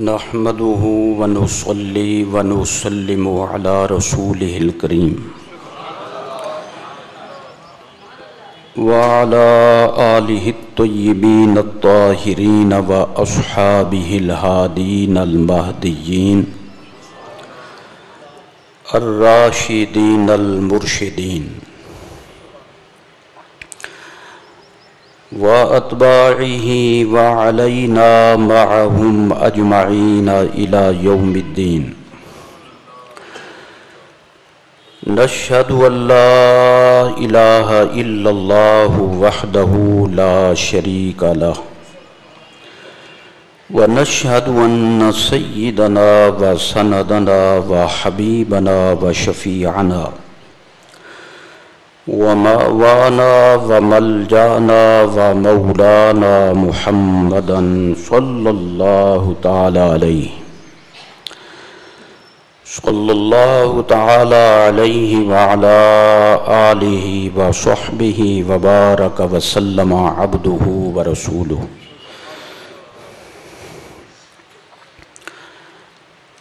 نحمده ونصلي ونسلم على رسوله الكريم وعلى آله الطيبين الطاهرين وأصحابه الهادين المهديين الراشدين المرشدين وأتباعه وعلينا معهم أجمعين إلى يوم الدين. نشهد أن لا إله إلا الله وحده لا شريك له ونشهد أن سيدنا وسندنا وحبيبنا وشفيعنا ومأوانا وملجأنا ومولانا محمدا صلى الله تعالى عليه وعلى آله وصحبه وبارك وسلم عبده ورسوله.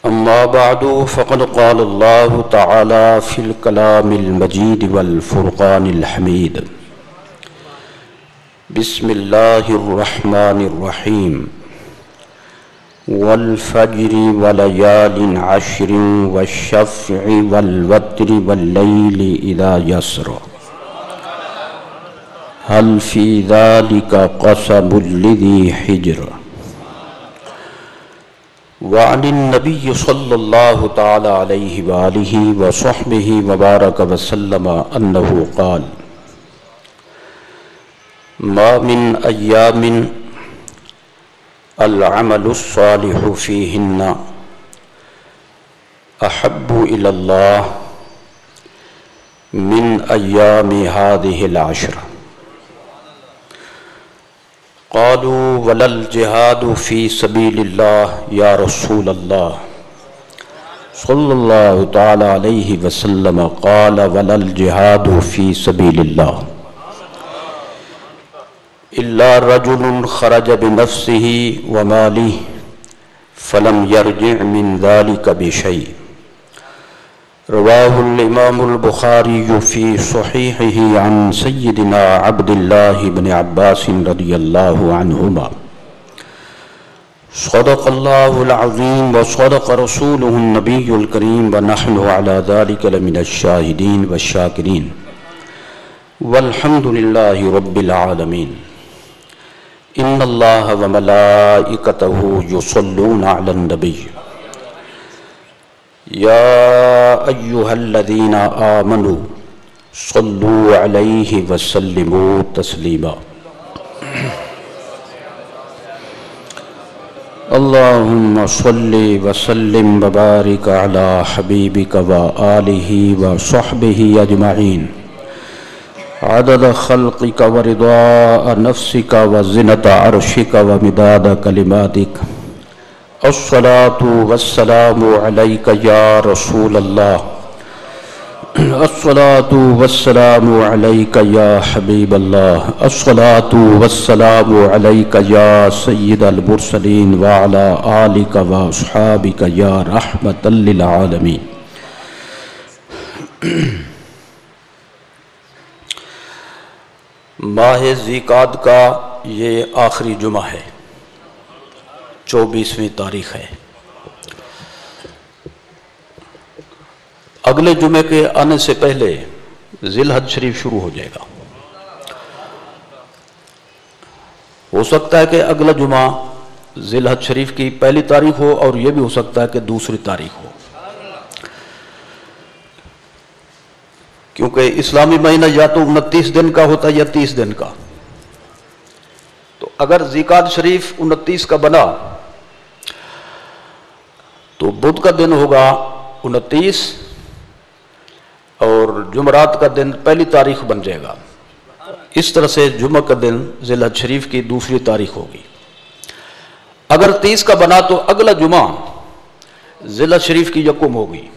أما بعد فقد قال الله تعالى في الكلام المجيد والفرقان الحميد: بسم الله الرحمن الرحيم والفجر وليال عشر والشفع والوتر والليل إذا يسر هل في ذلك قسم لذي حجر. وعن النبي صلى الله تعالى عليه وآله وصحبه وبارك وسلم أنه قال: ما من أيام العمل الصالح فيهن أحب إلى الله من أيام هذه العشر. قالوا: ولا الجهاد في سبيل الله يا رسول الله صلى الله تعالى عليه وسلم. قال: ولا الجهاد في سبيل الله إلا رجل خرج بنفسه وماله فلم يرجع من ذلك بشيء. رواه الإمام البخاري في صحيحه عن سيدنا عبد الله بن عباس رضي الله عنهما. صدق الله العظيم وصدق رسوله النبي الكريم ونحن على ذلك لمن الشاهدين والشاكرين والحمد لله رب العالمين. إن الله وملائكته يصلون على النبي يا أيها الذين آمنوا صلوا عليه وسلموا تسليما. اللهم صل وسلم وبارك على حبيبك وآله وصحبه أجمعين عدد خلقك ورضاء نفسك وزنة عرشك ومداد كلماتك. الصلاة والسلام عليك يا رسول الله. الصلاة والسلام عليك يا حبيب الله. الصلاة والسلام عليك يا سيد المرسلين وعلى آلك وأصحابك يا رحمة للعالمين. ماہ ذی-قعد کا یہ آخری جمعہ ہے، 24ویں تاریخ ہے۔ اگلے جمعے کے آنے سے پہلے ذی الحج شریف شروع ہو جائے گا۔ ہو سکتا ہے کہ اگلا جمعہ ذی الحج شریف کی پہلی تاریخ ہو، اور یہ بھی ہو سکتا ہے کہ دوسری تاریخ ہو، کیونکہ اسلامی مہینہ یا تو 29 دن کا ہوتا ہے یا 30 دن کا۔ تو اگر ذی-قعد شریف 29 کا بنا تو بدھ کا دن ہوگا 29، اور جمعرات کا دن پہلی تاریخ بن جائے گا۔ اس طرح سے جمعہ کا دن ذی الحج شریف کی دوسری تاریخ ہوگی۔ اگر 30 کا بنا تو اگلا جمعہ ذی الحج شریف کی یکم ہوگی۔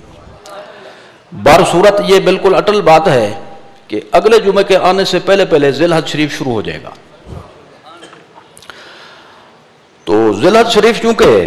بار صورت یہ بالکل اٹل بات ہے کہ اگلے جمعے کے آنے سے پہلے پہلے ذی الحج شریف شروع ہو جائے گا۔ تو ذی الحج شریف چونکہ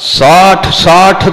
60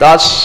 10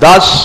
10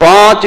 5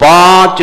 5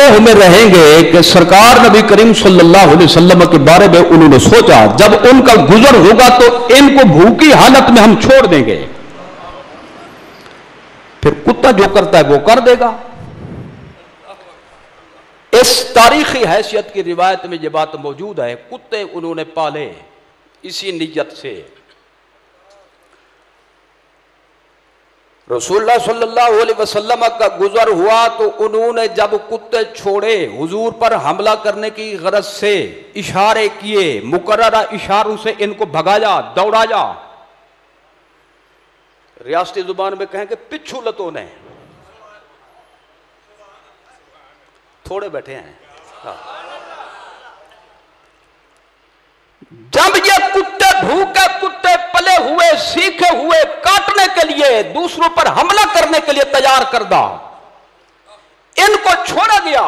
توہ میں رہیں گے کہ سرکار نبی کریم صلی اللہ علیہ وسلم کے بارے میں انہوں نے سوچا جب ان کا گزر ہوگا تو ان کو بھوکی حالت میں ہم چھوڑ دیں گے، پھر کتا جو کرتا ہے وہ کر دے گا۔ اس تاریخی حیثیت کی روایت میں یہ بات موجود ہے، کتے انہوں نے پالے اسی نیت سے۔ رسول اللہ صلی اللہ علیہ وسلم کا گزر ہوا تو انہوں نے جب کتے چھوڑے حضور پر حملہ کرنے کی غرض سے اشارے کیے، مقررہ اشاروں سے ان کو بھگایا، دوڑایا، ریاستی زبان میں کہیں کہ پچھو لتوں نے، تھوڑے بیٹھے ہیں۔ جب یہ کتے بھوکے کتے پلے ہوئے سیکھے ہوئے کاٹنے کے لیے دوسروں پر حملہ کرنے کے لیے تیار کردہ ان کو چھوڑا گیا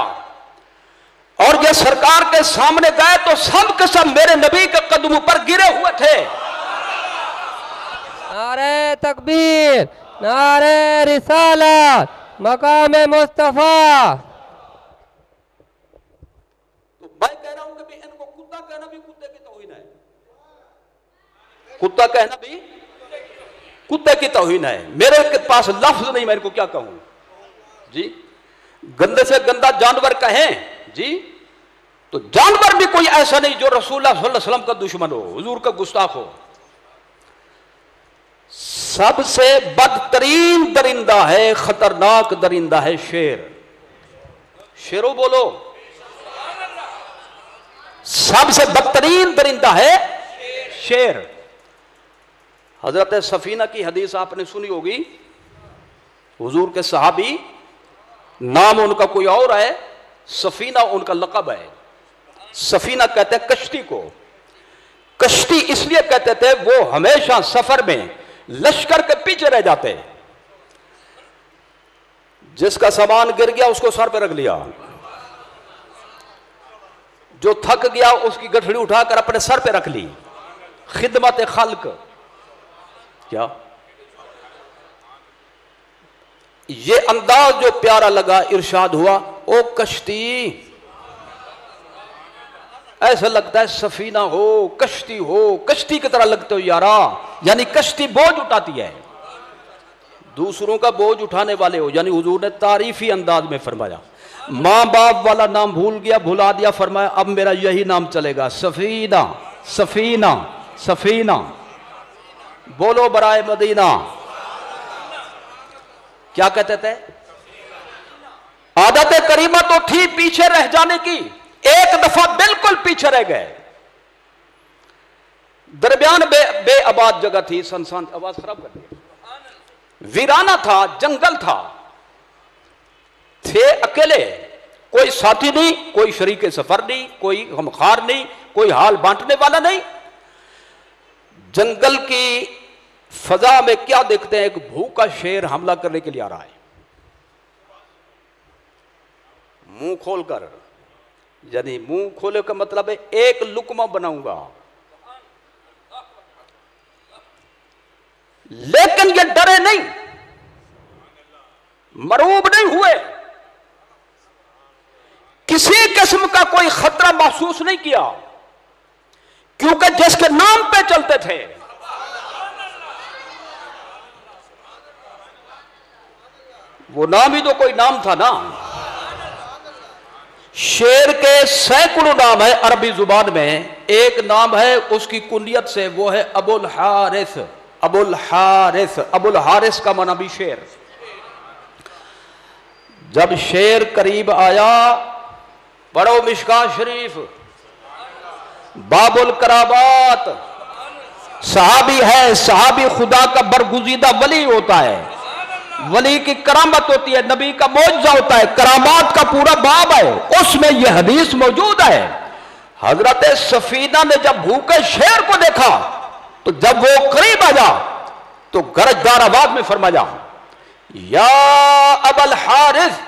اور یہ سرکار کے سامنے گئے تو سب کے سب میرے نبی کے قدموں پر گرے ہوئے تھے۔ نعرہ تکبیر، نعرہ رسالت، مقام مصطفیٰ۔ تو میں کہہ رہا ہوں کہ ان کو کتا کہنا بھی کتے کی توہین ہے، کتا کہنا بھی کتے کی توہین ہے۔ میرے پاس لفظ نہیں، میں ان کو کیا کہوں جی؟ گندے سے گندا جانور کہیں جی تو جانور بھی کوئی ایسا نہیں جو رسول اللہ صلی اللہ علیہ وسلم کا دشمن ہو، حضور کا گستاخ ہو۔ سب سے بدترین درندہ ہے، خطرناک درندہ ہے شیر۔ شیرو بولو، سب سے بدترین درندہ ہے شیر۔ حضرت سفینہ کی حدیث آپ نے سنی ہوگی، حضور کے صحابی، نام ان کا کوئی اور ہے، سفینہ ان کا لقب ہے۔ سفینہ کہتے ہیں کشتی کو، کشتی اس لیے کہتے تھے وہ ہمیشہ سفر میں لشکر کے پیچھے رہ جاتے، جس کا سامان گر گیا اس کو سر پہ رکھ لیا، جو تھک گیا اس کی گٹھڑی اٹھا کر اپنے سر پہ رکھ لی، خدمت خلق۔ کیا یہ انداز جو پیارا لگا، ارشاد ہوا او کشتی، ایسا لگتا ہے سفینہ ہو، کشتی ہو، کشتی کی طرح لگتے ہو یارا، یعنی کشتی بوجھ اٹھاتی ہے، دوسروں کا بوجھ اٹھانے والے ہو، یعنی حضور نے تعریفی انداز میں فرمایا۔ ماں باپ والا نام بھول گیا، بھلا دیا، فرمایا اب میرا یہی نام چلے گا، سفینہ سفینہ سفینہ۔ بولو برائے مدینہ، کیا کہتے تھے؟ عادت کریمہ تو تھی پیچھے رہ جانے کی، ایک دفعہ بالکل پیچھے رہ گئے، درمیان بے آباد جگہ تھی، سنسان، آواز خراب کر دی، ویرانہ تھا، جنگل تھا، تھے اکیلے، کوئی ساتھی نہیں، کوئی شریک سفر نہیں، کوئی غمخوار نہیں، کوئی حال بانٹنے والا نہیں۔ جنگل کی فضا میں کیا دیکھتے ہیں؟ ایک بھوکا شیر حملہ کرنے کے لیے آ رہا ہے، منہ کھول کر، یعنی منہ کھولے کا مطلب ہے ایک لقمہ بناؤں گا، لیکن یہ ڈرے نہیں، مرعوب نہیں ہوئے، کسی قسم کا کوئی خطرہ محسوس نہیں کیا، کیونکہ جس کے نام پہ چلتے تھے وہ نام ہی تو کوئی نام تھا نا۔ شیر کے سینکڑوں نام ہے عربی زبان میں، ایک نام ہے اس کی کنیت سے، وہ ہے ابو الحارث۔ ابو الحارث، ابو الحارث کا معنی بھی شیر۔ جب شیر قریب آیا، پڑھو مشکاہ شریف، باب الکرامات، صحابی ہے، صحابی خدا کا برگزیدہ ولی ہوتا ہے، ولی کی کرامت ہوتی ہے، نبی کا معجزہ ہوتا ہے، کرامات کا پورا باب ہے، اس میں یہ حدیث موجود ہے۔ حضرت سفینہ نے جب بھوکے شیر کو دیکھا تو جب وہ قریب آیا تو گرجدار آواز میں فرمایا یا ابا الحارث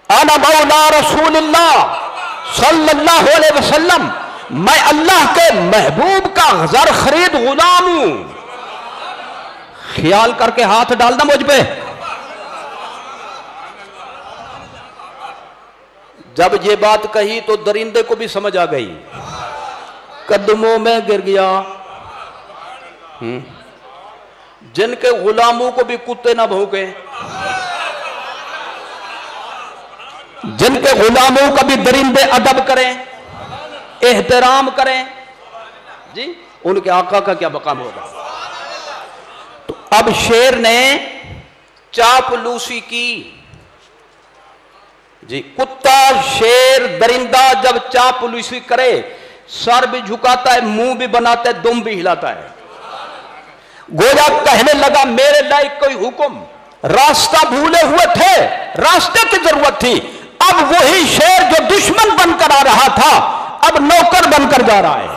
انا مولا رسول اللہ صلی اللہ علیہ وسلم، میں اللہ کے محبوب کا زر خرید غلام ہوں، خیال کر کے ہاتھ ڈالنا مجھ پہ۔ جب یہ بات کہی تو درندے کو بھی سمجھ آ گئی، قدموں میں گر گیا۔ جن کے غلاموں کو بھی کتے نہ بھونکے، جن کے غلاموں کا بھی درندے ادب کریں، احترام کریں، جی ان کے آقا کا کیا مقام ہوگا۔ تو اب شیر نے چاپلوسی کی، جی کتا شیر درندہ جب چاپلوسی کرے سر بھی جھکاتا ہے، منہ بھی بناتا ہے، دم بھی ہلاتا ہے۔ گویا کہنے لگا میرے لائق کوئی حکم، راستہ بھولے ہوئے تھے، راستے کی ضرورت تھی۔ اب وہی شیر جو دشمن بن کر آ رہا تھا اب نوکر بن کر جا رہا ہے۔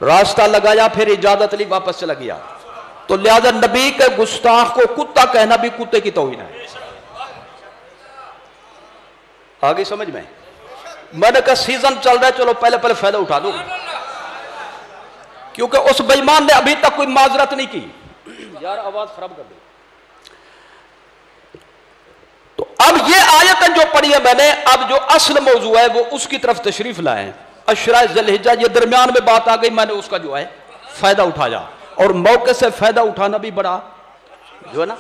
راستہ لگایا، پھر اجازت لی، واپس چلا گیا۔ تو لہذا نبی کے گستاخ کو کتا کہنا بھی کتے کی توہین ہے۔ آگے سمجھ میں نے کہا سیزن چل رہا ہے، چلو پہلے فائدہ اٹھا دو، کیونکہ اس بے ایمان نے ابھی تک کوئی معذرت نہیں کی۔ یار آواز خراب کر دی۔ تو اب یہ آیتیں جو پڑھی ہے میں نے، اب جو اصل موضوع ہے وہ اس کی طرف تشریف لائیں۔ عشرہ ذی الحجہ، یہ درمیان میں بات آ گئی، میں نے اس کا جو ہے فائدہ اٹھایا، اور موقع سے فائدہ اٹھانا بھی بڑا جو ہے نا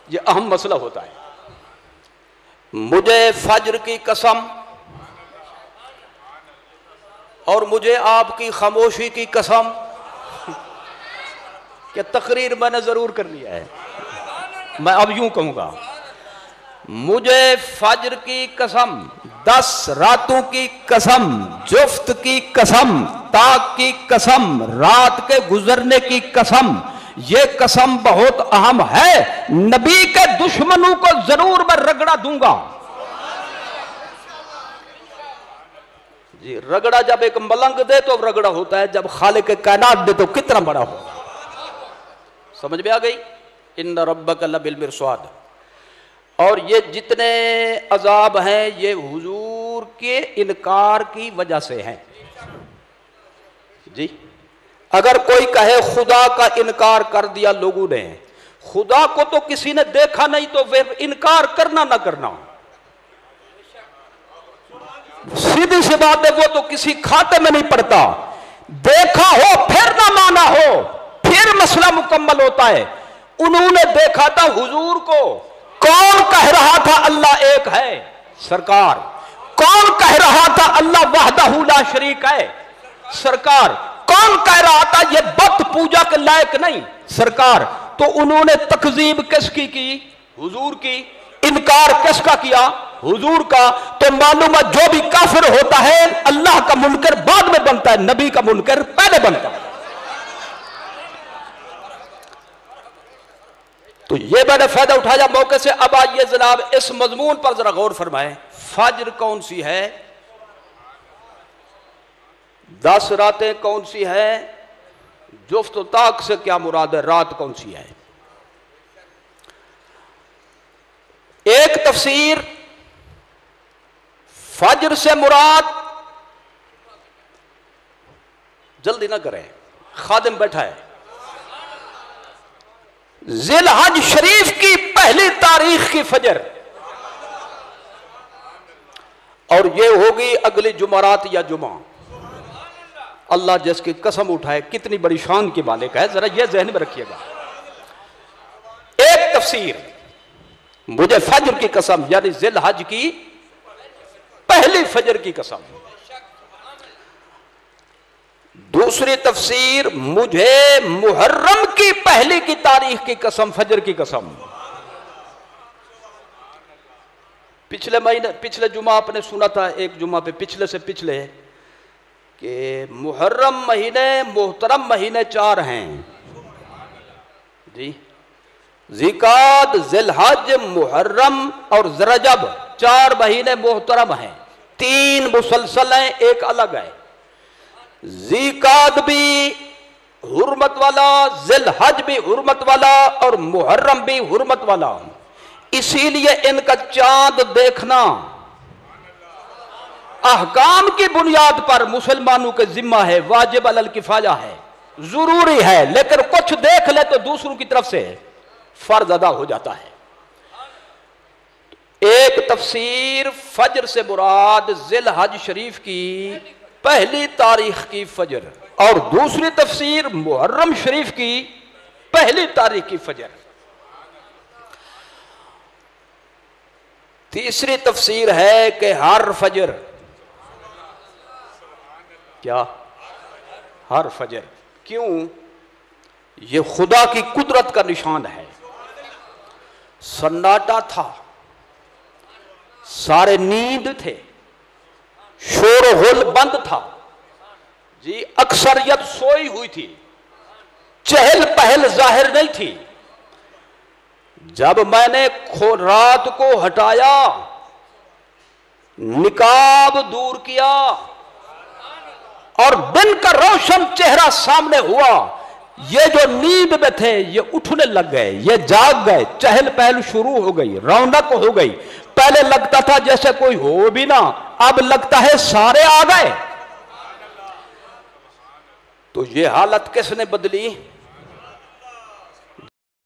یہ اہم مسئلہ ہوتا ہے۔ مجھے فجر کی قسم اور مجھے آپ کی خاموشی کی قسم کہ تقریر میں نے ضرور کر لیا ہے، میں اب یوں کہوں گا، مجھے فجر کی قسم، 10 راتوں کی قسم، جفت کی قسم، تاک کی قسم، رات کے گزرنے کی قسم، یہ قسم بہت اہم ہے، نبی کے دشمنوں کو ضرور میں رگڑا دوں گا۔ جی رگڑا جب ایک ملنگ دے تو رگڑا ہوتا ہے، جب خالق کائنات دے تو کتنا بڑا ہوگا۔ سمجھ میں آ گئی؟ ان ربک لبالمرصاد۔ اور یہ جتنے عذاب ہیں یہ حضور کے انکار کی وجہ سے ہیں۔ جی اگر کوئی کہے خدا کا انکار کر دیا لوگوں نے، خدا کو تو کسی نے دیکھا نہیں، تو وہ انکار کرنا نہ کرنا سیدھی سی بات ہے، وہ تو کسی کھاتے میں نہیں پڑتا۔ دیکھا ہو پھر نہ مانا ہو پھر مسئلہ مکمل ہوتا ہے۔ انہوں نے دیکھا تھا حضور کو، کون کہہ رہا تھا اللہ ایک ہے؟ سرکار۔ کون کہہ رہا تھا اللہ وحدہ لا شریک ہے؟ سرکار۔ کون کہہ رہا تھا یہ بت پوجا کے لائق نہیں؟ سرکار۔ تو انہوں نے تکذیب کس کی؟ حضور کی۔ انکار کس کا کیا؟ حضور کا۔ تو معلوم ہے جو بھی کافر ہوتا ہے اللہ کا منکر بعد میں بنتا ہے، نبی کا منکر پہلے بنتا ہے۔ تو یہ میں نے فائدہ اٹھایا موقع سے۔ اب آئیے جناب اس مضمون پر ذرا غور فرمائیں، فجر کون سی ہے؟ 10 راتیں کون سی ہے؟ جفت و طاق سے کیا مراد ہے؟ رات کون سی ہے؟ ایک تفسیر، فجر سے مراد، جلدی نہ کریں خادم بیٹھا ہے، ذی الحج شریف کی پہلی تاریخ کی فجر، اور یہ ہوگی اگلی جمعرات یا جمعہ۔ اللہ جس کی قسم اٹھائے کتنی بڑی شان کی مالک ہے، ذرا یہ ذہن میں رکھیے گا۔ ایک تفسیر، مجھے فجر کی قسم یعنی ذی الحج کی پہلی فجر کی قسم۔ دوسری تفسیر، مجھے محرم کی پہلی کی تاریخ کی قسم، فجر کی قسم۔ پچھلے جمعہ آپ نے سنا تھا، ایک جمعہ پہ پچھلے سے پچھلے، کہ محرم مہینے محترم مہینے 4 ہیں جی، ذیقعد، ذی الحج، محرم اور رجب، 4 مہینے محترم ہیں، 3 مسلسل ہیں، ایک الگ ہے۔ ذیقعد بھی حرمت والا، ذی الحج بھی حرمت والا اور محرم بھی حرمت والا، اسی لیے ان کا چاند دیکھنا احکام کی بنیاد پر مسلمانوں کے ذمہ ہے، واجب علی الکفایہ ہے، ضروری ہے، لیکن کچھ دیکھ لے تو دوسروں کی طرف سے فرض ادا ہو جاتا ہے۔ ایک تفسیر فجر سے مراد ذی الحج شریف کی پہلی تاریخ کی فجر، اور دوسری تفسیر محرم شریف کی پہلی تاریخ کی فجر۔ تیسری تفسیر ہے کہ ہر فجر، کیا ہر فجر، کیوں؟ یہ خدا کی قدرت کا نشان ہے۔ سناٹا تھا، سارے نیند تھے، شور و غل بند تھا جی، اکثریت سوئی ہوئی تھی، چہل پہل ظاہر نہیں تھی۔ جب میں نے رات کو ہٹایا، نقاب دور کیا اور دن کا روشن چہرہ سامنے ہوا، یہ جو نیند میں تھے یہ اٹھنے لگ گئے، یہ جاگ گئے، چہل پہل شروع ہو گئی، رونق ہو گئی۔ پہلے لگتا تھا جیسے کوئی ہو بھی نہ، اب لگتا ہے سارے آ گئے۔ تو یہ حالت کس نے بدلی؟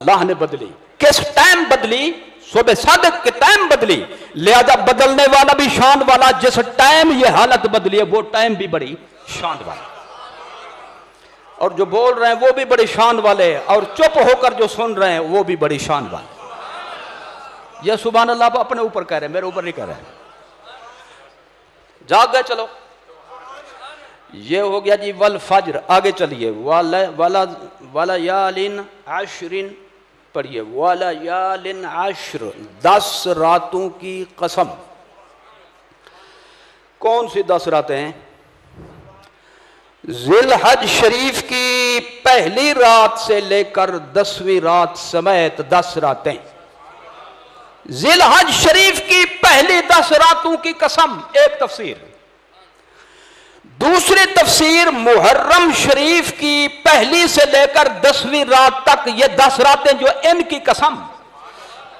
اللہ نے بدلی۔ کس ٹائم بدلی؟ صبح صادق کے ٹائم بدلی۔ لہذا بدلنے والا بھی شان والا، جس ٹائم یہ حالت بدلی ہے وہ ٹائم بھی بڑی شان والا، اور جو بول رہے ہیں وہ بھی بڑی شان والے، اور چپ ہو کر جو سن رہے ہیں وہ بھی بڑی شان والے۔ یہ سبحان اللہ آپ اپنے اوپر کہہ رہے ہیں، میرے اوپر نہیں کہہ رہے ہیں۔ جاگ گئے، چلو یہ ہو گیا جی والفجر۔ آگے چلیے، وَلَيَالٍ عَشْرٍ پڑھیے، وَلَيَالٍ عَشْرٍ، 10 راتوں کی قسم۔ کون سی 10 راتیں ہیں؟ ذی الحج شریف کی پہلی رات سے لے کر 10ویں رات سمیت 10 راتیں۔ ذی الحج شریف کی پہلی 10 راتوں کی قسم، ایک تفسیر۔ دوسری تفسیر محرم شریف کی پہلی سے لے کر 10ویں رات تک، یہ 10 راتیں جو ان کی قسم۔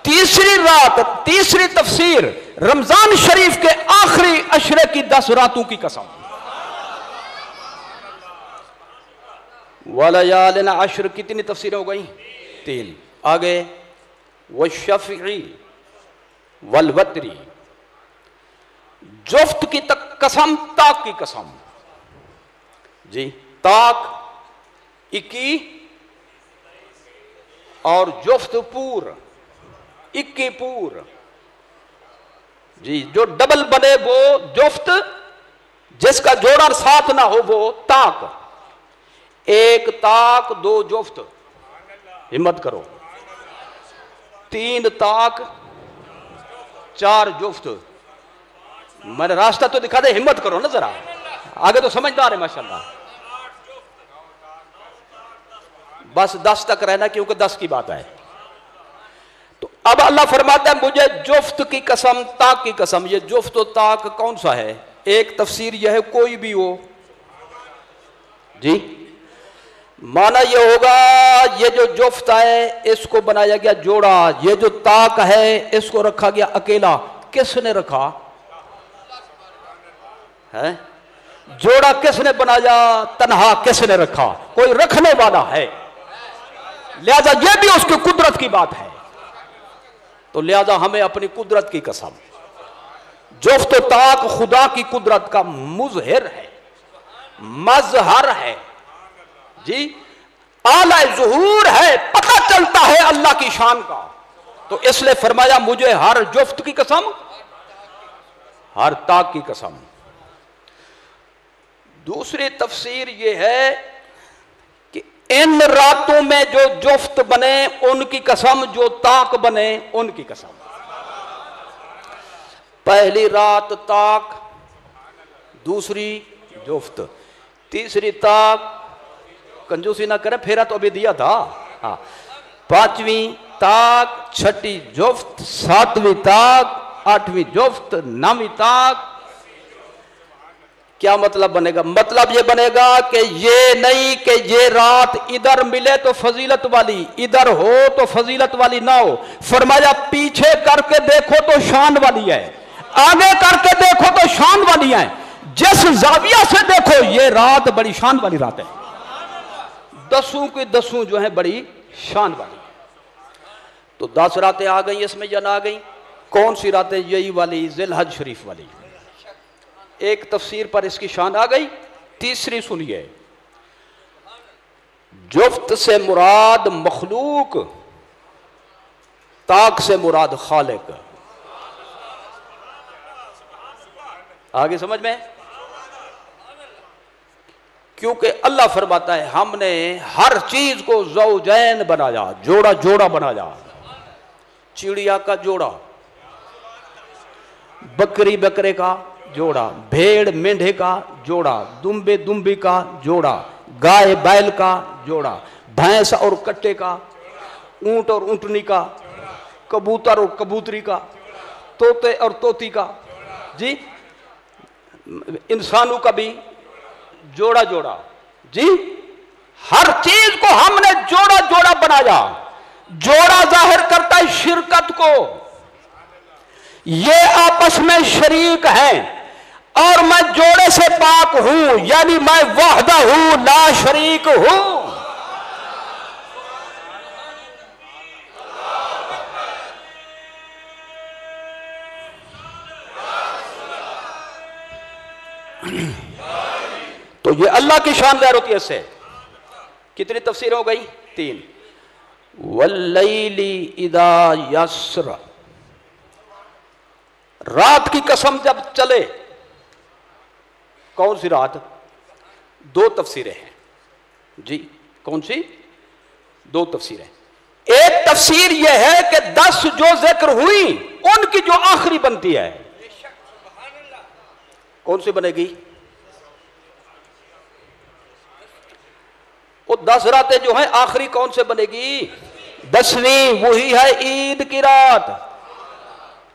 تیسری تفسیر رمضان شریف کے آخری عشرے کی 10 راتوں کی قسم۔ وَلَيَالٍ عَشْرٍ کتنی تفسیریں ہو گئی؟ 3۔ آگے وَالشَّفْعِ وَالْوَتْرِ، جفت کی قسم، تاک کی قسم جی، تاک 21 اور جفت پور 21 پور جی، جو ڈبل بنے وہ جفت، جس کا جوڑا ساتھ نہ ہو وہ تاک۔ 1 تاک 2 جفت، ہمت کرو۔ 3 تاک 4 جفت۔ میں نے راستہ تو دکھا دے، ہمت کرو نا ذرا، آگے تو سمجھدار ہے ماشاءاللہ۔ بس 10 تک رہنا، کیونکہ 10 کی بات ہے۔ تو اب اللہ فرماتا ہے مجھے جفت کی قسم، تاک کی قسم۔ یہ جفت و تاک کون سا ہے؟ ایک تفسیر یہ ہے کوئی بھی ہو جی، معنی یہ ہوگا یہ جو جفت ہے اس کو بنایا گیا جوڑا، یہ جو تاک ہے اس کو رکھا گیا اکیلا۔ کس نے رکھا ہے؟ جوڑا کس نے بنایا؟ تنہا کس نے رکھا؟ کوئی رکھنے والا ہے، لہذا یہ بھی اس کی قدرت کی بات ہے۔ تو لہذا ہمیں اپنی قدرت کی قسم، جفت و تاک خدا کی قدرت کا مظہر ہے، مظہر ہے جی، اعلی ظہور ہے، پتہ چلتا ہے اللہ کی شان کا۔ تو اس لیے فرمایا مجھے ہر جفت کی قسم، ہر تاک کی قسم۔ دوسری تفسیر یہ ہے کہ ان راتوں میں جو جفت بنے ان کی قسم، جو تاک بنے ان کی قسم۔ پہلی رات تاک، دوسری جفت، تیسری تاک، کنجوسی نہ کرے، پھیرا تو ابھی دیا تھا، 5ویں تاک، 6ٹی جفت، 7ویں تاک، 8ویں جفت، 9ویں تاک۔ کیا مطلب بنے گا؟ مطلب یہ بنے گا کہ یہ نہیں کہ یہ رات ادھر ملے تو فضیلت والی، ادھر ہو تو فضیلت والی نہ ہو۔ فرمایا پیچھے کر کے دیکھو تو شان والی ہے، آگے کر کے دیکھو تو شان والی ہے۔ جس زاویہ سے دیکھو یہ رات بڑی شان والی رات ہے، 10 کی 10 جو ہیں بڑی شان والی۔ تو 10 راتیں آ گئیں اس میں یا نہ آ گئیں؟ کون سی راتیں؟ یہی والی ذی الحج شریف والی. ایک تفسیر پر اس کی شان آ گئی. تیسری سنیے، جفت سے مراد مخلوق، طاق سے مراد خالق. آگے سمجھ میں؟ کیونکہ اللہ فرماتا ہے ہم نے ہر چیز کو زوجین بنایا، جوڑا جوڑا بنایا. چڑیا کا جوڑا، بکری بکرے کا جوڑا، بھیڑ مینڈھے کا جوڑا، دمبے دمبی کا جوڑا، گائے بیل کا جوڑا، بھینس اور کٹے کا، اونٹ اور اونٹنی کا، کبوتر اور کبوتری کا، طوطے اور طوطی کا، جی انسانوں کا بھی جوڑا جوڑا. جی ہر چیز کو ہم نے جوڑا جوڑا بنایا. جوڑا ظاہر کرتا ہے شرکت کو. یہ آپس میں شریک ہیں اور میں جوڑے سے پاک ہوں، یعنی میں وحدہ ہوں، لا شریک ہوں. تو یہ اللہ کی شان ظاہر ہوتی ہے اس سے. کتنی تفسیر ہو گئی؟ 3. واللیل اذا یسر، رات کی قسم جب چلے. کون سی رات؟ 2 تفسیریں ہیں. جی کون سی؟ 2 تفسیریں. ایک تفسیر یہ ہے کہ 10 جو ذکر ہوئی ان کی جو آخری بنتی ہے. کون سی بنے گی؟ وہ 10 راتیں جو ہیں آخری کون سے بنے گی؟ 10ویں. وہی ہے عید کی رات،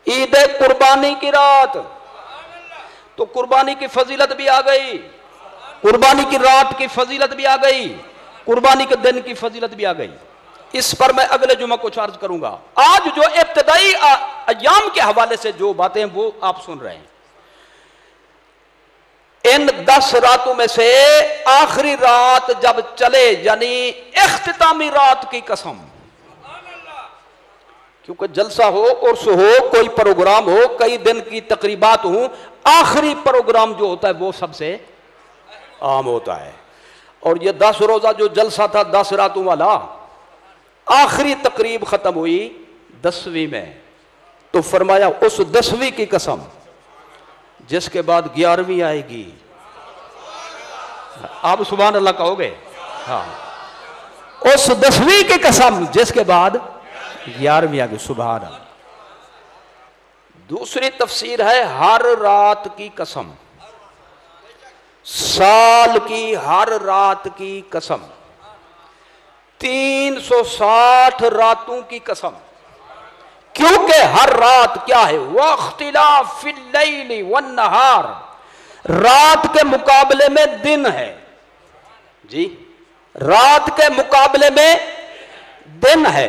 عید قربانی کی رات. تو قربانی کی فضیلت بھی آ گئی، قربانی کی رات کی فضیلت بھی آ گئی، قربانی کے دن کی فضیلت بھی آ گئی. اس پر میں اگلے جمعہ کو چارج کروں گا. آج جو ابتدائی ایام کے حوالے سے جو باتیں وہ آپ سن رہے ہیں، ان 10 راتوں میں سے آخری رات جب چلے، یعنی اختتامی رات کی قسم. کیونکہ جلسہ ہو، عرس ہو، کوئی پروگرام ہو، کئی دن کی تقریبات ہوں، آخری پروگرام جو ہوتا ہے وہ سب سے عام ہوتا ہے. اور یہ 10 روزہ جو جلسہ تھا 10 راتوں والا، آخری تقریب ختم ہوئی 10ویں میں. تو فرمایا اس 10ویں کی قسم جس کے بعد 11ویں آئے گی. آپ سبحان اللہ کہو گے؟ ہاں. اس 10ویں کی قسم جس کے بعد 11ویں آئے گی. سبحان اللہ. دوسری تفسیر ہے ہر رات کی قسم، سال کی ہر رات کی قسم، 360 راتوں کی قسم. کیونکہ ہر رات کیا ہے؟ وَاخْتِلَافِ اللَّيْلِ وَالنَّهَارِ، رات کے مقابلے میں دن ہے. جی رات کے مقابلے میں دن ہے،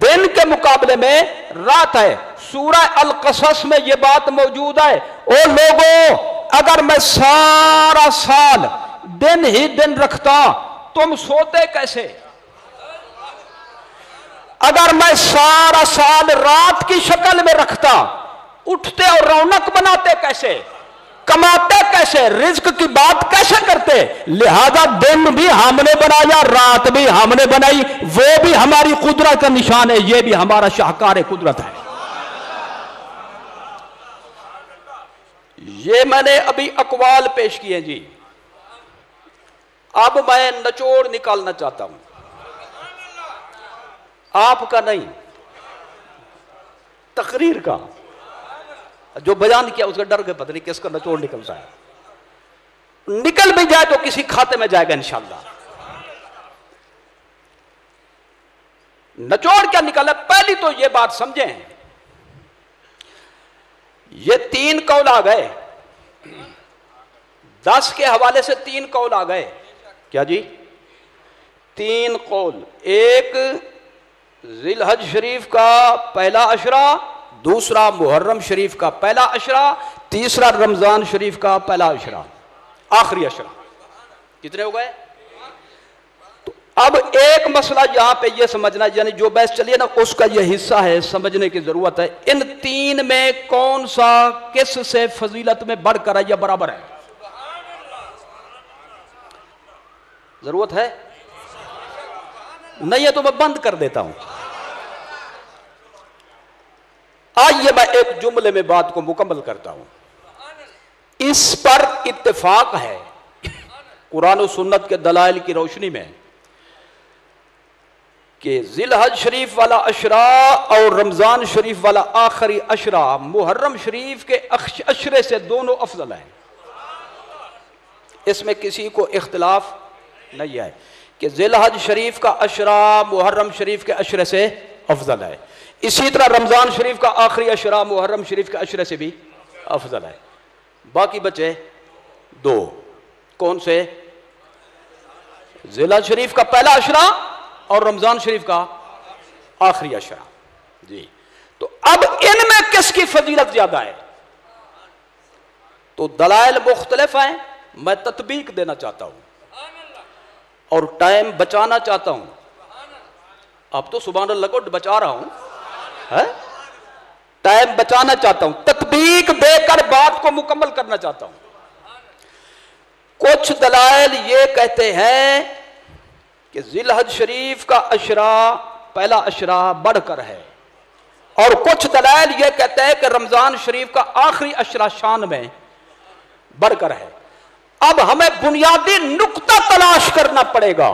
دن کے مقابلے میں رات ہے. سورہ القصص میں یہ بات موجود ہے، او لوگوں اگر میں سارا سال دن ہی دن رکھتا تم سوتے کیسے؟ اگر میں سارا سال رات کی شکل میں رکھتا اٹھتے اور رونق بناتے کیسے؟ کماتے کیسے؟ رزق کی بات کیسے کرتے؟ لہذا دن بھی ہم نے بنایا، رات بھی ہم نے بنائی. وہ بھی ہماری قدرت کا نشان ہے، یہ بھی ہمارا شاہکار قدرت ہے. یہ میں نے ابھی اقوال پیش کیے جی. اب میں نچوڑ نکالنا چاہتا ہوں، آپ کا نہیں، تقریر کا. جو بیان کیا اس کا ڈر کے پتہ نہیں کس کا نچوڑ نکلتا ہے. نکل بھی جائے تو کسی کھاتے میں جائے گا انشاءاللہ. نچوڑ کیا نکالا؟ پہلی تو یہ بات سمجھیں، یہ 3 قول آ گئے. 10 کے حوالے سے 3 قول آ گئے. کیا جی؟ 3 قول. ایک ذی الحج شریف کا پہلا عشرہ، دوسرا محرم شریف کا پہلا عشرہ، تیسرا رمضان شریف کا پہلا عشرہ، آخری عشرہ. کتنے ہو گئے؟ تو اب ایک مسئلہ یہاں پہ یہ سمجھنا، یعنی جو بحث چلی ہے نا اس کا یہ حصہ ہے، سمجھنے کی ضرورت ہے، ان تین میں کون سا کس سے فضیلت میں بڑھ کر ہے یا برابر ہے؟ ضرورت ہے؟ نہیں ہے تو میں بند کر دیتا ہوں۔ آئیے میں ایک جملے میں بات کو مکمل کرتا ہوں۔ اس پر اتفاق ہے قرآن و سنت کے دلائل کی روشنی میں کہ ذی الحج شریف والا عشرہ اور رمضان شریف والا آخری عشرہ محرم شریف کے عشرے سے دونوں افضل ہیں۔ اس میں کسی کو اختلاف نہیں ہے کہ ذی الحج شریف کا عشرہ محرم شریف کے عشرے سے افضل ہے، اسی طرح رمضان شریف کا آخری عشرہ محرم شریف کے عشرے سے بھی افضل ہے۔ باقی بچے دو، کون سے؟ ذی الحج شریف کا پہلا عشرہ اور رمضان شریف کا آخری عشرہ۔ جی تو اب ان میں کس کی فضیلت زیادہ ہے؟ تو دلائل مختلف ہیں، میں تطبیق دینا چاہتا ہوں اور ٹائم بچانا چاہتا ہوں۔ اب تو سبحان اللہ کو بچا رہا ہوں، ٹائم بچانا چاہتا ہوں، تطبیق دے کر بات کو مکمل کرنا چاہتا ہوں۔ کچھ دلائل یہ کہتے ہیں کہ ذی الحج شریف کا عشرہ پہلا عشرہ بڑھ کر ہے، اور کچھ دلائل یہ کہتے ہیں کہ رمضان شریف کا آخری عشرہ شان میں بڑھ کر ہے۔ اب ہمیں بنیادی نقطہ تلاش کرنا پڑے گا،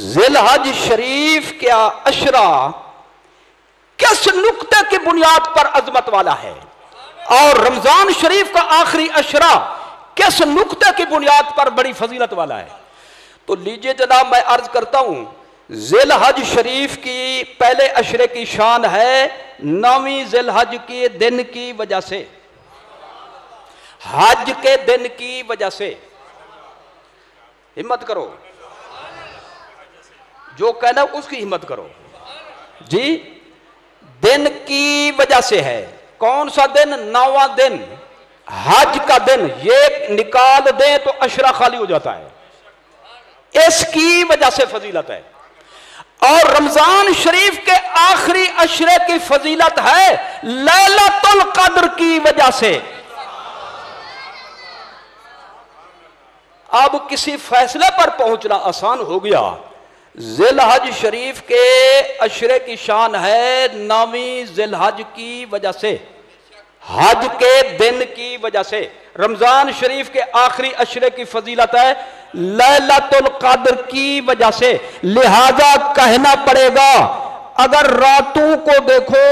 ذی الحج شریف کا عشرہ کس نقطے کی بنیاد پر عظمت والا ہے اور رمضان شریف کا آخری عشرہ کس نقطے کی بنیاد پر بڑی فضیلت والا ہے۔ تو لیجئے جناب میں عرض کرتا ہوں، ذی الحج شریف کی پہلے عشرے کی شان ہے 9ویں ذی الحج کے دن کی وجہ سے، حج کے دن کی وجہ سے۔ ہمت کرو، جو کہنا اس کی ہمت کرو جی، دن کی وجہ سے ہے۔ کون سا دن؟ 9واں دن، حج کا دن۔ یہ نکال دیں تو عشرہ خالی ہو جاتا ہے، اس کی وجہ سے فضیلت ہے۔ اور رمضان شریف کے آخری عشرے کی فضیلت ہے لیلۃ القدر کی وجہ سے۔ اب کسی فیصلے پر پہنچنا آسان ہو گیا۔ ذی الحج شریف کے عشرے کی شان ہے 9ویں ذی الحج کی وجہ سے، حج کے دن کی وجہ سے۔ رمضان شریف کے آخری عشرے کی فضیلت ہے لیلۃ القدر کی وجہ سے۔ لہذا کہنا پڑے گا اگر راتوں کو دیکھو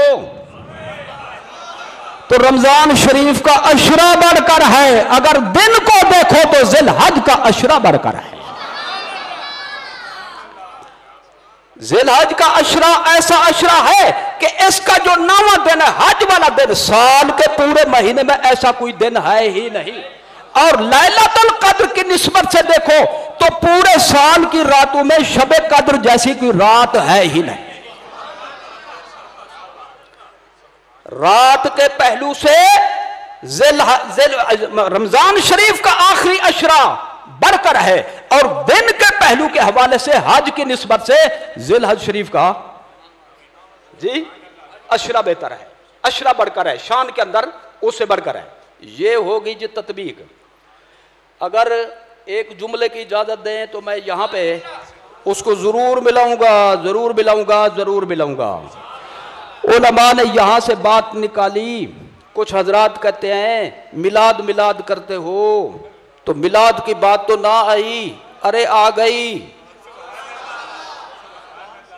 تو رمضان شریف کا عشرہ بڑھ کر ہے، اگر دن کو دیکھو تو ذی الحج کا عشرہ بڑھ کر ہے۔ ذی الحج کا عشرہ ایسا عشرہ ہے کہ اس کا جو 9واں دن ہے حج والا دن، سال کے پورے مہینے میں ایسا کوئی دن ہے ہی نہیں۔ اور لیلۃ القدر کی نسبت سے دیکھو تو پورے سال کی راتوں میں شب قدر جیسی کوئی رات ہے ہی نہیں۔ رات کے پہلو سے رمضان شریف کا آخری عشرہ بڑھ کر ہے، اور دن کے پہلو کے حوالے سے حج کی نسبت سے ذی الحج شریف کا جی عشرہ بہتر ہے، عشرہ بڑھ کر ہے، شان کے اندر اس سے بڑھ کر ہے۔ یہ ہوگی جی تطبیق۔ اگر ایک جملے کی اجازت دیں تو میں یہاں پہ اس کو ضرور ملاؤں گا، ضرور ملاؤں گا، ضرور ملاؤں گا۔ علماء نے یہاں سے بات نکالی، کچھ حضرات کہتے ہیں میلاد میلاد کرتے ہو تو میلاد کی بات تو نہ آئی، ارے آ گئی،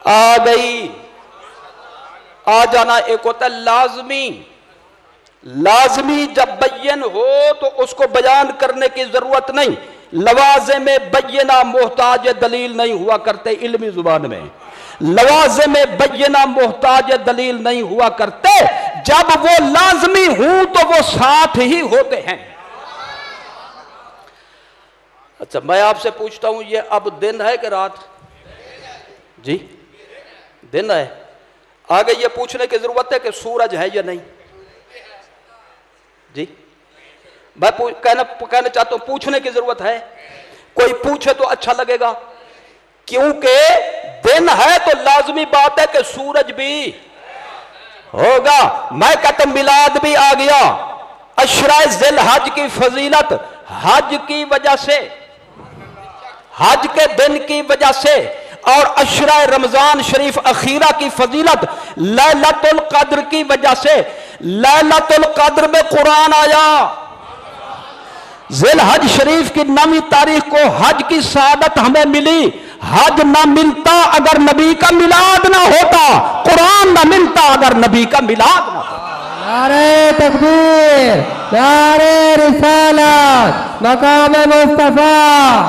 آ گئی۔ آ جانا ایک ہوتا ہے لازمی، لازمی جب بیان ہو تو اس کو بیان کرنے کی ضرورت نہیں۔ لوازم بینہ محتاج دلیل نہیں ہوا کرتے علمی زبان میں، لوازم بینہ محتاج دلیل نہیں ہوا کرتے، جب وہ لازمی ہوں تو وہ ساتھ ہی ہوتے ہیں۔ اچھا میں آپ سے پوچھتا ہوں، یہ اب دن ہے کہ رات؟ جی دن ہے۔ آگے یہ پوچھنے کی ضرورت ہے کہ سورج ہے یا نہیں؟ جی میں کہنا چاہتا ہوں پوچھنے کی ضرورت ہے۔ کوئی پوچھے تو اچھا لگے گا، کیونکہ دن ہے تو لازمی بات ہے کہ سورج بھی ہوگا۔ میں کہتا ہوں میلاد بھی آ گیا، عشرہ ذی الحج کی فضیلت حج کی وجہ سے، حج کے دن کی وجہ سے، اور عشرہ رمضان شریف اخیرہ کی فضیلت لیلۃ القدر کی وجہ سے۔ لیلۃ القدر میں قرآن آیا، ذی الحج شریف کی 9 تاریخ کو حج کی سعادت ہمیں ملی۔ حج نہ ملتا اگر نبی کا میلاد نہ ہوتا، قرآن نہ ملتا اگر نبی کا میلاد نہ ہوتا۔ نعرہ تکبیر، نعرہ رسالت، مقام مصطفیٰ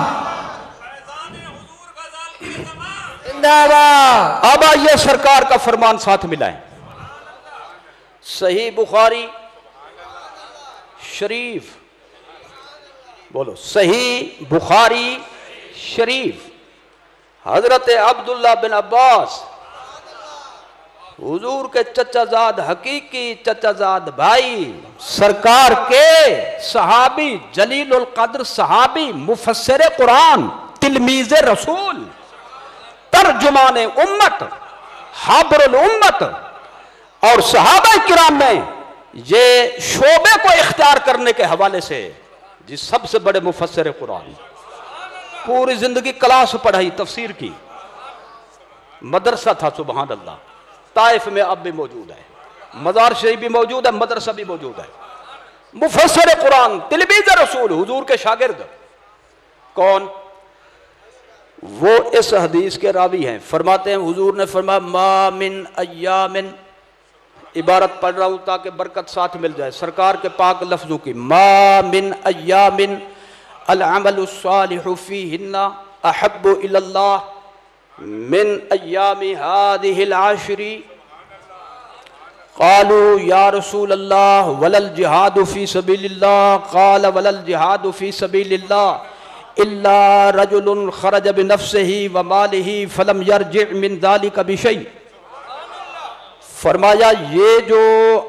زندہ باد۔ اب آئیے سرکار کا فرمان ساتھ ملائیں۔ صحیح بخاری شریف، بولو صحیح بخاری شریف، حضرت عبداللہ بن عباس حضور کے چچا زاد، حقیقی چچا زاد بھائی، سرکار کے صحابی، جلیل القدر صحابی، مفسر قرآن، تلمیذ رسول، ترجمان امت، حبر الامت، اور صحابہ کرام میں یہ شعبے کو اختیار کرنے کے حوالے سے جی سب سے بڑے مفسر قرآن، پوری زندگی کلاس پڑھائی تفسیر کی، مدرسہ تھا، سبحان اللہ، طائف میں اب بھی موجود ہے، مزار شریف بھی موجود ہے، مدرسہ بھی موجود ہے، مفسر قرآن، تلمیذ رسول، حضور کے شاگرد۔ کون؟ وہ اس حدیث کے راوی ہیں، فرماتے ہیں حضور نے فرمایا ما من ایامن، عبارت پڑھ رہا ہوں تاکہ برکت ساتھ مل جائے سرکار کے پاک لفظوں کی، ما من ایامن العمل الصالح فیہن احب الی اللہ من ایام هذه العشر، قالوا یا رسول اللہ ولا الجہاد فی سبیل اللہ، قال ولا الجہاد فی سبیل اللہ الا رجل خرج بنفسه وماله فلم يرجع من ذلك بشيء۔ فرمایا یہ جو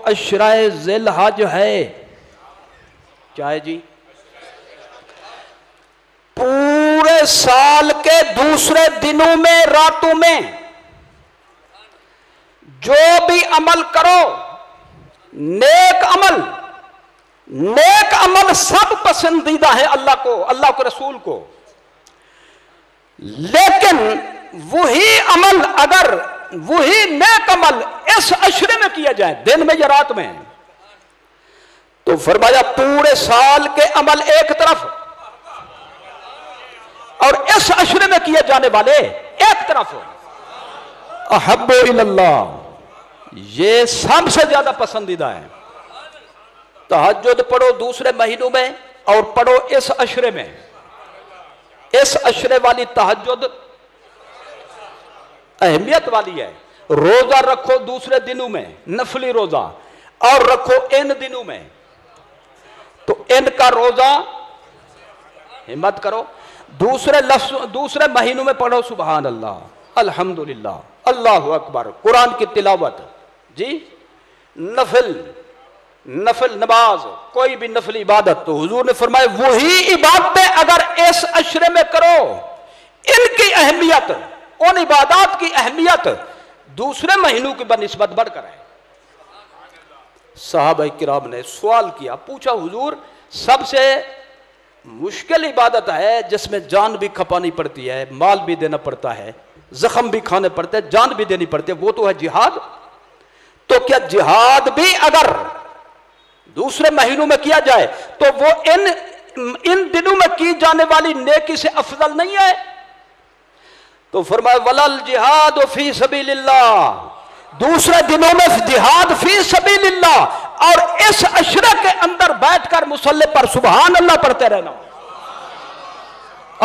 عشرہ ذی الحج ہے، کیا ہے جی؟ پورے سال کے دوسرے دنوں میں، راتوں میں جو بھی عمل کرو، نیک عمل سب پسندیدہ ہے اللہ کو، اللہ کے رسول کو، لیکن وہی عمل، اگر وہی نیک عمل اس عشرے میں کیا جائے، دن میں یا رات میں، تو فرمایا پورے سال کے عمل ایک طرف اور اس عشرے میں کیے جانے والے ایک طرف، احب الی اللہ، یہ سب سے زیادہ پسندیدہ ہے۔ تہجد پڑھو دوسرے مہینوں میں اور پڑھو اس عشرے میں، اس عشرے والی تہجد اہمیت والی ہے۔ روزہ رکھو دوسرے دنوں میں، نفلی روزہ، اور رکھو ان دنوں میں، تو ان کا روزہ ہمت کرو، دوسرے مہینوں میں پڑھو سبحان اللہ، الحمدللہ، اللہ اکبر، قرآن کی تلاوت، جی نفل نماز، کوئی بھی نفل عبادت، تو حضور نے فرمایا وہی عبادتیں اگر اس عشرے میں کرو، ان کی اہمیت، ان عبادات کی اہمیت دوسرے مہینوں کی بنسبت بڑھ کر ہے۔ صحابہ کرام نے سوال کیا، پوچھا حضور سب سے مشکل عبادت ہے جس میں جان بھی کھپانی پڑتی ہے، مال بھی دینا پڑتا ہے، زخم بھی کھانے پڑتے ہیں، جان بھی دینی پڑتی ہے، وہ تو ہے جہاد۔ تو کیا جہاد بھی اگر دوسرے مہینوں میں کیا جائے تو وہ ان دنوں میں کی جانے والی نیکی سے افضل نہیں ہے؟ تو فرمایا ولل جہاد فی سبیل اللہ، دوسرے دنوں میں جہاد فی سبیل اللہ، اور اس عشرے کے اندر بیٹھ کر مصلی پر سبحان اللہ پڑھتے رہنا،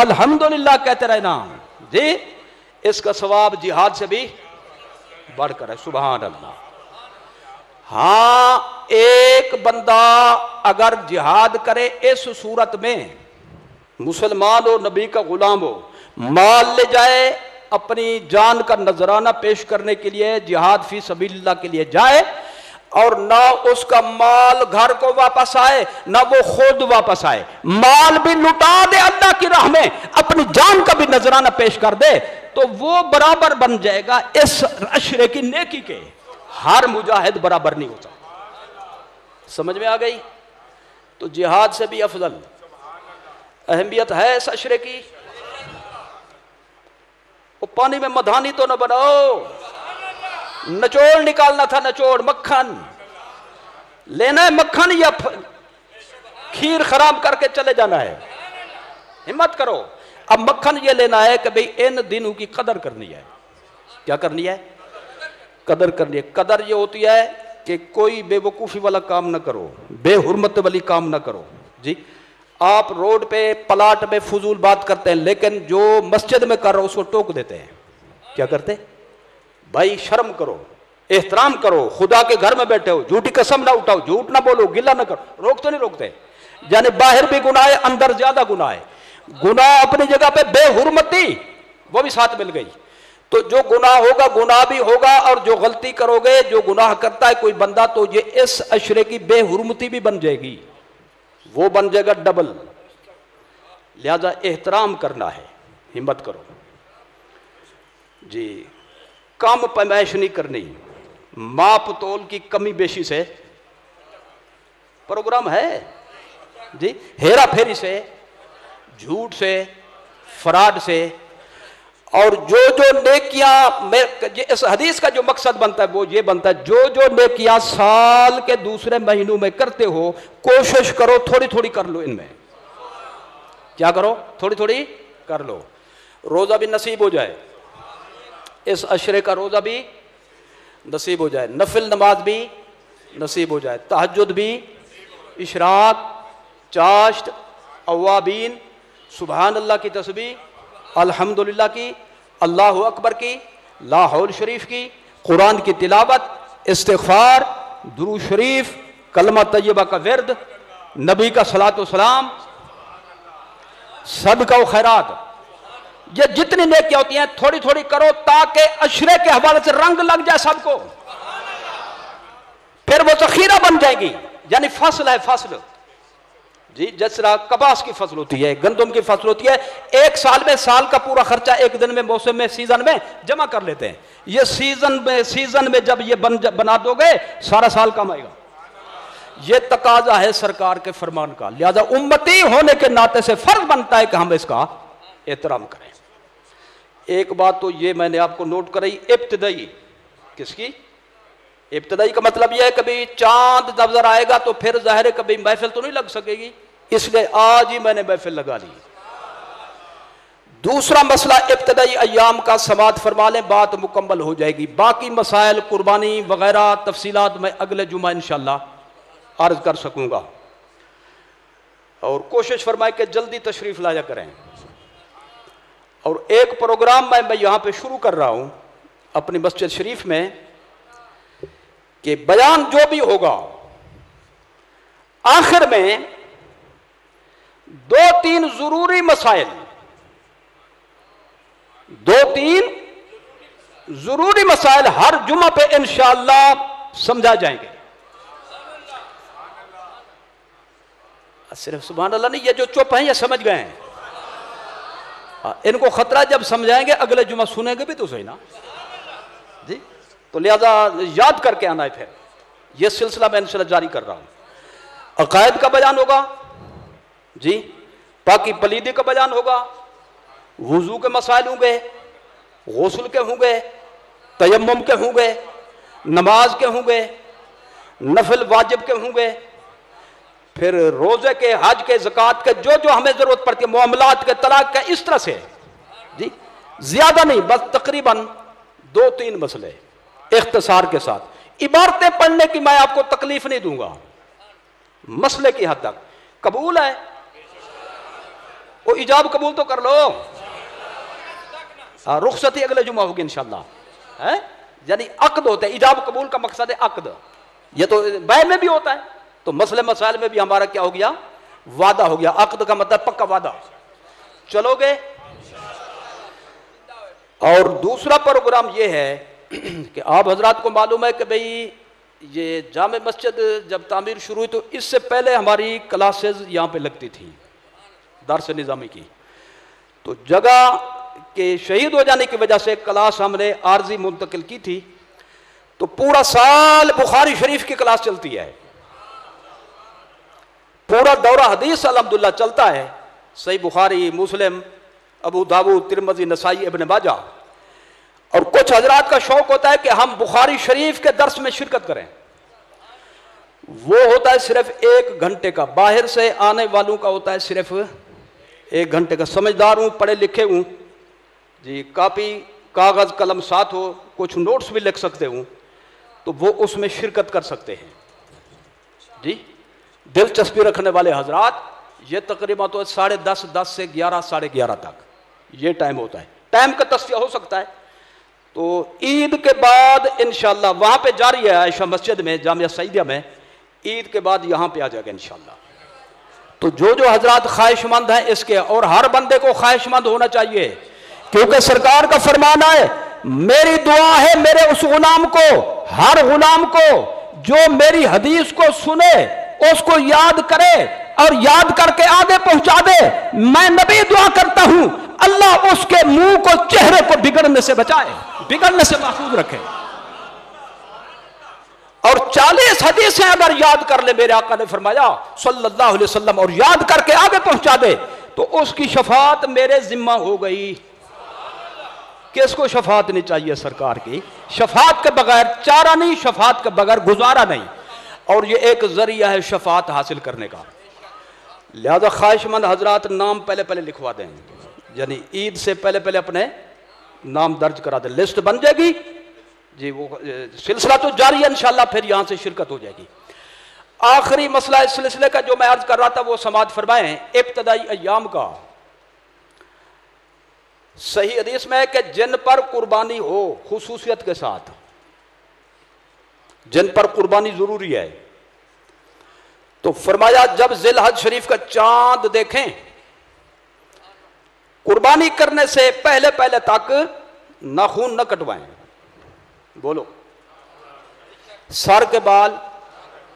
الحمدللہ کہتے رہنا، جی اس کا ثواب جہاد سے بھی بڑھ کر ہے، سبحان اللہ۔ ہاں ایک بندہ اگر جہاد کرے اس صورت میں، مسلمان ہو، نبی کا غلام ہو، مال لے جائے، اپنی جان کا نذرانہ پیش کرنے کے لیے جہاد فی سبیل اللہ کے لیے جائے، اور نہ اس کا مال گھر کو واپس آئے نہ وہ خود واپس آئے، مال بھی لٹا دے اللہ کی راہ میں، اپنی جان کا بھی نذرانہ پیش کر دے، تو وہ برابر بن جائے گا اس عشرے کی نیکی کے۔ ہر مجاہد برابر نہیں ہوتا۔ سمجھ میں آ گئی؟ تو جہاد سے بھی افضل اہمیت ہے اس عشرے کی۔ وہ پانی میں مدھانی تو نہ بناؤ، نچوڑ نکالنا تھا، نچوڑ مکھن لینا ہے، مکھن یا کھیر خراب کر کے چلے جانا ہے۔ ہمت کرو۔ اب مکھن یہ لینا ہے کہ بھئی ان دنوں کی قدر کرنی ہے۔ کیا کرنی ہے؟ قدر کرنی ہے۔ قدر یہ ہوتی ہے کہ کوئی بے وقوفی والا کام نہ کرو، بے حرمت والی کام نہ کرو۔ جی آپ روڈ پہ پلاٹ میں فضول بات کرتے ہیں، لیکن جو مسجد میں کر رہا ہو اس کو ٹوک دیتے ہیں۔ کیا کرتے؟ بھائی شرم کرو، احترام کرو، خدا کے گھر میں بیٹھے ہو، جھوٹی قسم نہ اٹھاؤ، جھوٹ نہ بولو، گلہ نہ کرو۔ روکتے نہیں روکتے؟ یعنی باہر بھی گناہ ہے، اندر زیادہ گناہ ہے۔ گناہ اپنی جگہ پہ بے حرمتی وہ بھی ساتھ مل گئی۔ تو جو گناہ ہوگا گناہ بھی ہوگا، اور جو غلطی کرو گے، جو گناہ کرتا ہے کوئی بندہ، تو یہ اس عشرے کی بے حرمتی بھی بن جائے گی، وہ بن جائے گا ڈبل۔ لہذا احترام کرنا ہے، ہمت کرو جی۔ کم پیمائش نہیں کرنی، ماپ تول کی کمی بیشی سے پروگرام ہے جی، ہیرا پھیری سے، جھوٹ سے، فراڈ سے۔ اور جو نیکیاں، اس حدیث کا جو مقصد بنتا ہے وہ یہ بنتا ہے، جو نیکیاں سال کے دوسرے مہینوں میں کرتے ہو، کوشش کرو تھوڑی تھوڑی کر لو ان میں۔ کیا کرو؟ تھوڑی تھوڑی کر لو۔ روزہ بھی نصیب ہو جائے، اس عشرے کا روزہ بھی نصیب ہو جائے، نفل نماز بھی نصیب ہو جائے، تہجد بھی، اشراق، چاشت، اوابین، سبحان اللہ کی تسبیح، الحمدللہ کی، اللہ اکبر کی، لا حول شریف کی، قرآن کی تلاوت، استغفار، درود شریف، کلمہ طیبہ کا ورد، نبی کا صلاۃ و سلام، صدقہ و خیرات، یہ جتنی نیکیاں ہوتی ہیں تھوڑی تھوڑی کرو، تاکہ عشرے کے حوالے سے رنگ لگ جائے سب کو، پھر وہ ذخیرہ بن جائے گی۔ یعنی فصل ہے، فصل جی، جس طرح کپاس کی فصل ہوتی ہے، گندم کی فصل ہوتی ہے، ایک سال میں سال کا پورا خرچہ ایک دن میں، موسم میں، سیزن میں جمع کر لیتے ہیں۔ یہ سیزن میں جب یہ بنا دو گے سارا سال کم آئے گا۔ یہ تقاضا ہے سرکار کے فرمان کا، لہذا امتی ہونے کے ناطے سے فرض بنتا ہے کہ ہم اس کا احترام کریں۔ ایک بات تو یہ میں نے آپ کو نوٹ کرائی، ابتدائی، کس کی؟ ابتدائی کا مطلب یہ ہے کبھی چاند نظر آئے گا تو پھر ظاہر ہے کبھی محفل تو نہیں لگ سکے گی، اس لیے آج ہی میں نے محفل لگا لی۔ دوسرا مسئلہ، ابتدائی ایام کا سماعت فرما لیں، بات مکمل ہو جائے گی۔ باقی مسائل، قربانی وغیرہ تفصیلات میں اگلے جمعہ انشاءاللہ عرض کر سکوں گا، اور کوشش فرمائے کہ جلدی تشریف لایا کریں۔ اور ایک پروگرام میں یہاں پہ شروع کر رہا ہوں اپنی مسجد شریف میں، کہ بیان جو بھی ہوگا آخر میں 2-3 ضروری مسائل، 2-3 ضروری مسائل ہر جمعہ پہ انشاءاللہ سمجھا جائیں گے۔ صرف سبحان اللہ نہیں، یہ جو چپ ہیں یہ سمجھ گئے ہیں، ان کو خطرہ جب سمجھائیں گے اگلے جمعہ سنیں گے بھی تو صحیح نا جی۔ تو لہذا یاد کر کے آنا ہے، پھر یہ سلسلہ میں انشاءاللہ جاری کر رہا ہوں۔ عقائد کا بیان ہوگا جی، پاکی پلیدی کا بیان ہوگا، وضو کے مسائل ہوں گے، غسل کے ہوں گے، تیمم کے ہوں گے، نماز کے ہوں گے، نفل واجب کے ہوں گے، پھر روزے کے، حج کے، زکوٰۃ کے، جو ہمیں ضرورت پڑتی ہے، معاملات کے، طلاق کے، اس طرح سے جی، زیادہ نہیں، بس تقریباً 2-3 مسئلے اختصار کے ساتھ۔ عبارتیں پڑھنے کی میں آپ کو تکلیف نہیں دوں گا، مسئلے کی حد تک قبول ہے، وہ ایجاب قبول تو کر لو۔ رخصتی اگلے جمعہ ہوگی انشاءاللہ، یعنی عقد ہوتا ہے، ایجاب قبول کا مقصد ہے عقد، یہ تو بیع میں بھی ہوتا ہے، تو مسئلے مسائل میں بھی ہمارا کیا ہو گیا؟ وعدہ ہو گیا۔ عقد کا مطلب پکا وعدہ، چلو گے۔ اور دوسرا پروگرام یہ ہے کہ آپ حضرات کو معلوم ہے کہ بھئی یہ جامع مسجد جب تعمیر شروع ہوئی تو اس سے پہلے ہماری کلاسز یہاں پہ لگتی تھیں درس نظامی کی، تو جگہ کے شہید ہو جانے کی وجہ سے کلاس ہم نے عارضی منتقل کی تھی، تو پورا سال بخاری شریف کی کلاس چلتی ہے، پورا دورہ حدیث الحمدللہ چلتا ہے، صحیح بخاری، مسلم، ابو داؤد، ترمذی، نسائی، ابن ماجہ، اور کچھ حضرات کا شوق ہوتا ہے کہ ہم بخاری شریف کے درس میں شرکت کریں، وہ ہوتا ہے صرف 1 گھنٹے کا، باہر سے آنے والوں کا ہوتا ہے صرف 1 گھنٹے کا، سمجھدار ہوں، پڑھے لکھے ہوں جی، کاپی کاغذ قلم ساتھ ہو، کچھ نوٹس بھی لکھ سکتے ہوں، تو وہ اس میں شرکت کر سکتے ہیں جی۔ دلچسپی رکھنے والے حضرات، یہ تقریباً تو 10:30 10 سے 11 ساڑھے 11 تک یہ ٹائم ہوتا ہے، ٹائم کا تصفیہ ہو سکتا ہے، تو عید کے بعد انشاءاللہ وہاں پہ جاری ہے عائشہ مسجد میں، جامعہ سعیدیہ میں، عید کے بعد یہاں پہ آ جائے گا انشاءاللہ۔ تو جو حضرات خواہش مند ہیں اس کے، اور ہر بندے کو خواہش مند ہونا چاہیے، کیونکہ سرکار کا فرمان ہے، میری دعا ہے میرے اس غلام کو، ہر غلام کو جو میری حدیث کو سنے، اس کو یاد کرے اور یاد کر کے آگے پہنچا دے، میں نبی دعا کرتا ہوں اللہ اس کے منہ کو، چہرے کو بگڑنے سے بچائے، بگڑنے سے محفوظ رکھے، اور 40 حدیثیں اگر یاد کر لے، میرے آقا نے فرمایا صلی اللہ علیہ وسلم، اور یاد کر کے آگے پہنچا دے، تو اس کی شفاعت میرے ذمہ ہو گئی۔ کس کو شفاعت نہیں چاہیے؟ سرکار کی شفاعت کے بغیر چارہ نہیں، شفاعت کے بغیر گزارا نہیں، اور یہ ایک ذریعہ ہے شفاعت حاصل کرنے کا۔ لہذا خواہش مند حضرات نام پہلے لکھوا دیں، یعنی عید سے پہلے اپنے نام درج کرا دیں، لسٹ بن جائے گی جی، وہ سلسلہ تو جاری ہے انشاءاللہ، پھر یہاں سے شرکت ہو جائے گی۔ آخری مسئلہ اس سلسلے کا جو میں عرض کر رہا تھا وہ سماعت فرمائیں، ابتدائی ایام کا صحیح حدیث میں ہے کہ جن پر قربانی ہو، خصوصیت کے ساتھ جن پر قربانی ضروری ہے، تو فرمایا جب ذی الحج شریف کا چاند دیکھیں، قربانی کرنے سے پہلے تک ناخون نہ کٹوائیں، بولو، سر کے بال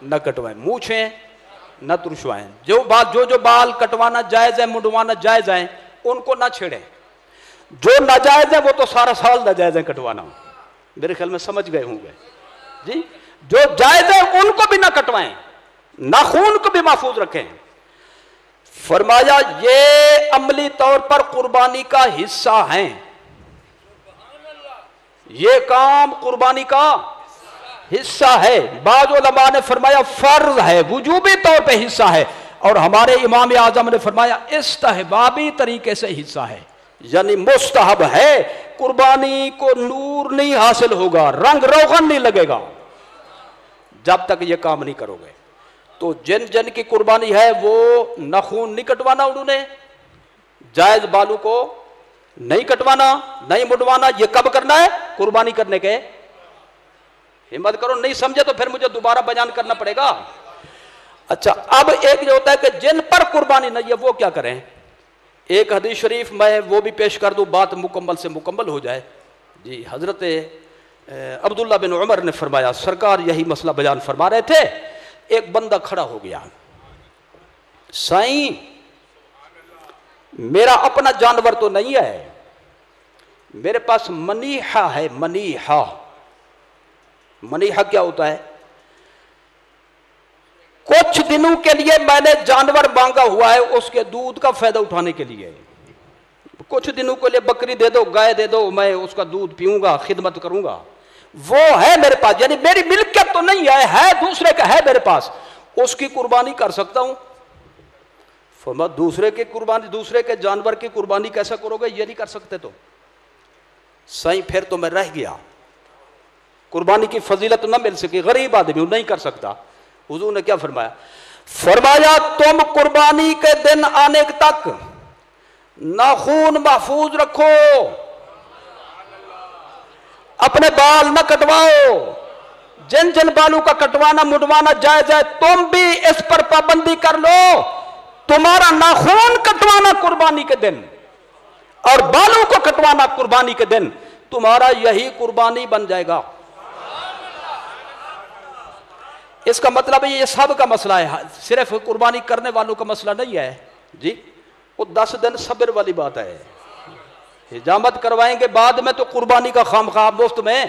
نہ کٹوائیں، مونچھیں نہ ترشوائیں، جو بال کٹوانا جائز ہے، منڈوانا جائز ہیں، ان کو نہ چھیڑیں، جو ناجائز ہے وہ تو سارا سال ناجائز ہے کٹوانا، میرے خیال میں سمجھ گئے ہوں گے جی، جو جائز ہے ان کو بھی نہ کٹوائیں، ناخون کو بھی محفوظ رکھیں۔ فرمایا یہ عملی طور پر قربانی کا حصہ ہیں، یہ کام قربانی کا حصہ ہے، بعض علماء نے فرمایا فرض ہے، وجوبی طور پہ حصہ ہے، اور ہمارے امام اعظم نے فرمایا استحبابی طریقے سے حصہ ہے، یعنی مستحب ہے، قربانی کو نور نہیں حاصل ہوگا، رنگ روغن نہیں لگے گا جب تک یہ کام نہیں کرو گے۔ تو جن کی قربانی ہے وہ ناخون نہیں کٹوانا، انہوں نے جائز بالوں کو نہیں کٹوانا، نہیں مڈوانا، یہ کب کرنا ہے؟ قربانی کرنے کے، ہمت کرو، نہیں سمجھے تو پھر مجھے دوبارہ بیان کرنا پڑے گا۔ اچھا، اب ایک جو ہوتا ہے کہ جن پر قربانی نہیں ہے وہ کیا کریں؟ ایک حدیث شریف میں وہ بھی پیش کر دوں، بات مکمل سے مکمل ہو جائے جی۔ حضرت عبداللہ بن عمر نے فرمایا، سرکار یہی مسئلہ بیان فرما رہے تھے، ایک بندہ کھڑا ہو گیا، سائیں میرا اپنا جانور تو نہیں ہے، میرے پاس منیحہ ہے، منیحہ کیا ہوتا ہے؟ کچھ دنوں کے لیے میں نے جانور مانگا ہوا ہے اس کے دودھ کا فائدہ اٹھانے کے لیے، کچھ دنوں کے لیے بکری دے دو، گائے دے دو، میں اس کا دودھ پیوں گا، خدمت کروں گا، وہ ہے میرے پاس، یعنی میری ملکیت تو نہیں ہے دوسرے کا ہے میرے پاس، اس کی قربانی کر سکتا ہوں۔ فرمایا دوسرے کی قربانی، دوسرے کے جانور کی قربانی کیسا کرو گے؟ یہ نہیں کر سکتے تو سائیں پھر تو میں رہ گیا، قربانی کی فضیلت نہ مل سکی، غریب آدمی ہوں، نہیں کر سکتا۔ حضور نے کیا فرمایا؟ فرمایا تم قربانی کے دن آنے تک ناخون محفوظ رکھو، اپنے بال نہ کٹواؤ، جن بالوں کا کٹوانا مڈوانا جائز ہے تم بھی اس پر پابندی کر لو، تمہارا ناخون کٹوانا قربانی کے دن اور بالوں کو کٹوانا قربانی کے دن، تمہارا یہی قربانی بن جائے گا۔ اس کا مطلب یہ سب کا مسئلہ ہے، صرف قربانی کرنے والوں کا مسئلہ نہیں ہے جی. وہ 10 دن صبر والی بات ہے. حجامت کروائیں گے بعد میں تو قربانی کا خواہ مفت میں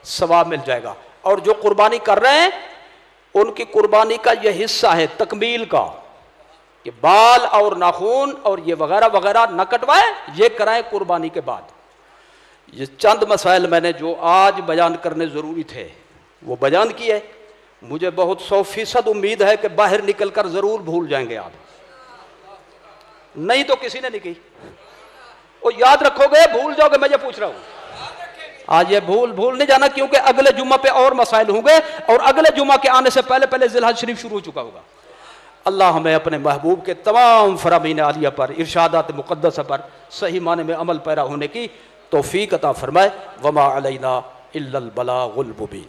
ثواب مل جائے گا. اور جو قربانی کر رہے ہیں ان کی قربانی کا یہ حصہ ہے تکمیل کا، کہ بال اور ناخون اور یہ وغیرہ وغیرہ نہ کٹوائیں، یہ کرائیں قربانی کے بعد. یہ چند مسائل میں نے جو آج بیان کرنے ضروری تھے وہ بیان کیے. مجھے بہت 100% امید ہے کہ باہر نکل کر ضرور بھول جائیں گے آپ، نہیں تو کسی نے نہیں کی. وہ یاد رکھو گے، بھول جاؤ گے، میں یہ پوچھ رہا ہوں. آج یہ بھول نہیں جانا، کیونکہ اگلے جمعہ پہ اور مسائل ہوں گے، اور اگلے جمعہ کے آنے سے پہلے ذی الحج شریف شروع ہو چکا ہوگا. اللہ ہمیں اپنے محبوب کے تمام فرامین عالیہ پر، ارشادات مقدسہ پر صحیح معنی میں عمل پیرا ہونے کی توفیق عطا فرمائے. وما علینا الا البلاغ المبین.